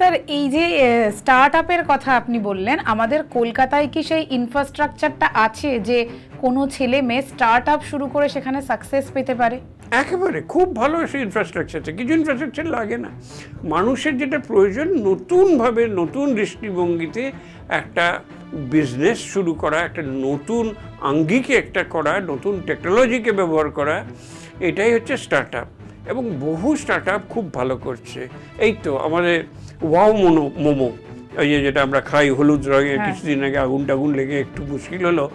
Sir এই যে start আপের কথা আপনি বললেন, আমাদের কলকাতায় কি সেই ইনফ্রাস্ট্রাকচারটা আছে যে কোনো ছেলে মেয়ে স্টার্ট আপ শুরু করে সেখানে সাকসেস পেতে পারে? একেবারে খুব ভালো সেই ইনফ্রাস্ট্রাকচার আছে, কিছু ইনফ্রাস্ট্রাকচার লাগে না। মানুষের যেটা প্রয়োজন, নতুনভাবে নতুন দৃষ্টিভঙ্গিতে একটা বিজনেস শুরু করা, একটা নতুন আঙ্গিকে একটা করা, নতুন টেকনোলজিকে ব্যবহার করা, এটাই হচ্ছে স্টার্ট আপ। এবং বহু স্টার্ট আপ খুব ভালো করছে। এই তো আমাদের ওয়াও মোমো, এই যেটা আমরা খাই হলুদ রঙের, কিছুদিন আগে আগুন টাগুন লেগে একটু মুশকিল হলো,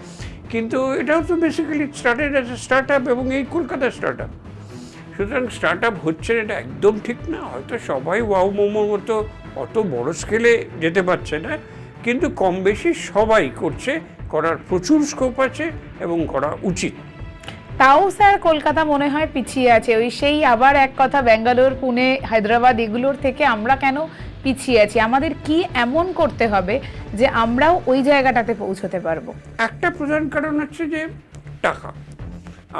কিন্তু এটাও তো basically started as a start up, এবং এই কলকাতার স্টার্ট আপ। সুতরাং স্টার্ট আপ হচ্ছে এটা একদম ঠিক না। হয়তো সবাই ওয়াও মোমোর মতো অত বড় স্কেলে যেতে পারছে না, কিন্তু কম বেশি সবাই করছে, করার প্রচুর স্কোপ আছে এবং করা উচিত। তাও স্যার কলকাতা মনে হয় পিছিয়ে আছে। ওই সেই আবার এক কথা, ব্যাঙ্গালোর, পুনে, হায়দ্রাবাদ এগুলোর থেকে আমরা কেন পিছিয়ে আছি? আমাদের কি এমন করতে হবে যে আমরাও ওই জায়গাটাতে পৌঁছতে পারবো? একটা প্রধান কারণ হচ্ছে যে টাকা।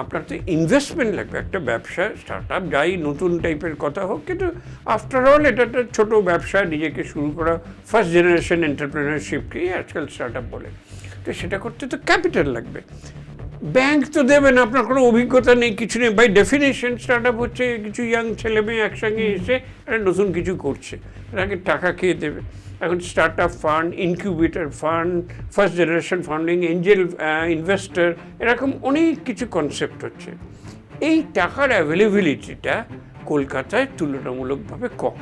আপনার তো ইনভেস্টমেন্ট লাগবে একটা ব্যবসা, স্টার্ট আপ যাই নতুন টাইপের কথা হোক, কিন্তু আফটার অল এটা একটা ছোটো ব্যবসা, নিজেকে শুরু করা, ফার্স্ট জেনারেশন এন্টারপ্রেনারশিপকেই আজকাল স্টার্ট আপ বলে। তো সেটা করতে তো ক্যাপিটাল লাগবে। ব্যাংক তো দেবে না, আপনার কোনো অভিজ্ঞতা নেই, কিছু নেই। বাই ডেফিনেশন স্টার্ট আপ হচ্ছে কিছু ইয়াং ছেলে মেয়ে একসঙ্গে এসে একটা নতুন কিছু করছে, তাকে টাকা খেয়ে দেবে। এখন start up fund, incubator fund, first generation funding, Angel investor, এরকম অনেক কিছু কনসেপ্ট হচ্ছে। এই টাকার অ্যাভেলেবিলিটিটা কলকাতায় তুলনামূলকভাবে কম।